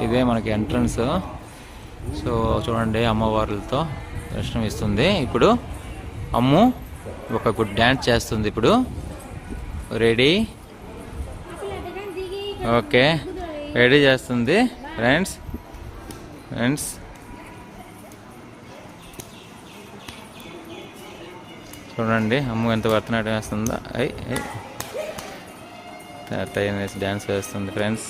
ఇదే మనకి entrance. So చూడండి అమ్మవార్లతో దర్శనం ఇస్తుంది. ఇప్పుడు అమ్ము ఒక గుడ్ డ్యాన్స్ చేస్తుంది. ఇప్పుడు రెడీ, ఓకే, రెడీ చేస్తుంది ఫ్రెండ్స్. చూడండి అమ్ము ఎంత భరతనాట్యం వేస్తుందో. డ్యాన్స్ వేస్తుంది ఫ్రెండ్స్.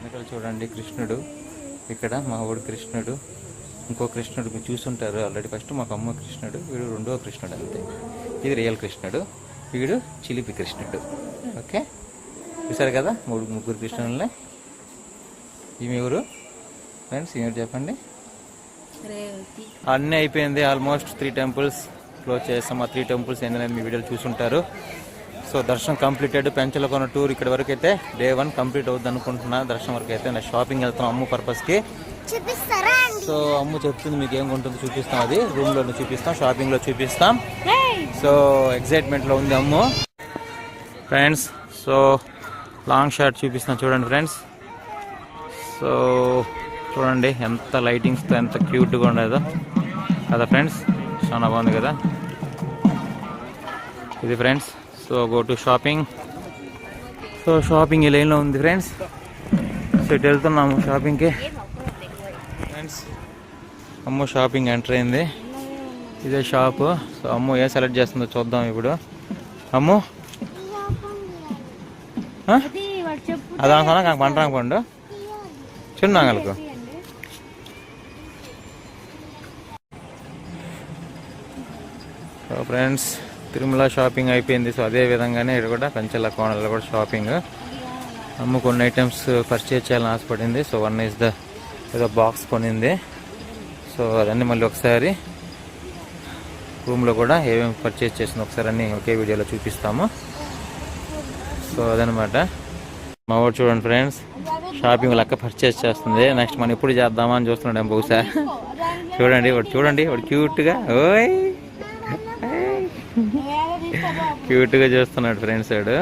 ఇక్కడ చూడండి కృష్ణుడు. ఇక్కడ మా ఊడు కృష్ణుడు, ఇంకో కృష్ణుడు మీరు చూసుంటారు ఆల్రెడీ. ఫస్ట్ మాకు అమ్మ కృష్ణుడు, వీడు రెండవ కృష్ణుడు అంతే. ఇది రియల్ కృష్ణుడు, వీడు చిలిపి కృష్ణుడు. ఓకే, చూసారు కదా ముగ్గురు కృష్ణుల్ని. ఈమె ఎవరు ఫ్రెండ్స్? ఈమె చెప్పండి. అన్నీ అయిపోయింది. ఆల్మోస్ట్ 3 టెంపుల్స్ క్లోజ్ చేస్తాం. ఆ 3 టెంపుల్స్ ఏంటనేది మీ వీడియోలు చూసుంటారు. సో దర్శనం కంప్లీటెడ్. పెంచలకొన టూర్ ఇక్కడ వరకు అయితే డే 1 కంప్లీట్ అవుద్ది అనుకుంటున్నా. దర్శనం వరకు అయితే నేను షాపింగ్ వెళ్తున్నాం అమ్ము పర్పస్కి. సో అమ్ము చెప్తుంది మీకు ఏం ఉంటుందో చూపిస్తాం. అది రూమ్లో చూపిస్తాం, షాపింగ్లో చూపిస్తాం. సో ఎక్సైట్మెంట్లో ఉంది అమ్ము ఫ్రెండ్స్. సో లాంగ్ షాట్ చూపిస్తాం చూడండి ఫ్రెండ్స్. సో చూడండి ఎంత లైటింగ్స్తో ఎంత క్యూట్గా ఉండేదో కదా ఫ్రెండ్స్. చాలా బాగుంది కదా ఇది friends. So go to shopping. So shopping ఈ లైన్లో ఉంది ఫ్రెండ్స్. సో ఇటు వెళ్తున్నాము షాపింగ్కి ఫ్రెండ్స్. అమ్ము షాపింగ్ ఎంటర్ అయింది. ఇదే షాపు. సో అమ్ము ఏ సెలెక్ట్ చేస్తుందో చూద్దాం ఇప్పుడు. అమ్ము అదా నాకు పంటరాకు పండు చిన్నాగలకు. సో ఫ్రెండ్స్ తిరుమల షాపింగ్ అయిపోయింది. సో అదే విధంగానే ఇక్కడ కూడా కంచెల కోణాల్లో కూడా షాపింగ్. అమ్ము కొన్ని ఐటమ్స్ పర్చేజ్ చేయాలని ఆశపడింది. సో వన్ ఈజ్ ద ఏదో బాక్స్ కొనింది. సో అదన్నీ మళ్ళీ ఒకసారి రూమ్లో కూడా ఏమేమి పర్చేజ్ చేసింది ఒకసారి అన్నీ ఒకే వీడియోలో చూపిస్తాము. సో అదనమాట. మా వాడు చూడండి ఫ్రెండ్స్ షాపింగ్ లెక్క పర్చేజ్ చేస్తుంది. నెక్స్ట్ మనం ఎప్పుడు చేద్దామా అని చూస్తున్నాడు బహుశా. చూడండి వాడు క్యూట్గా క్యూట్గా చూస్తున్నాడు ఫ్రెండ్స్ వాడు.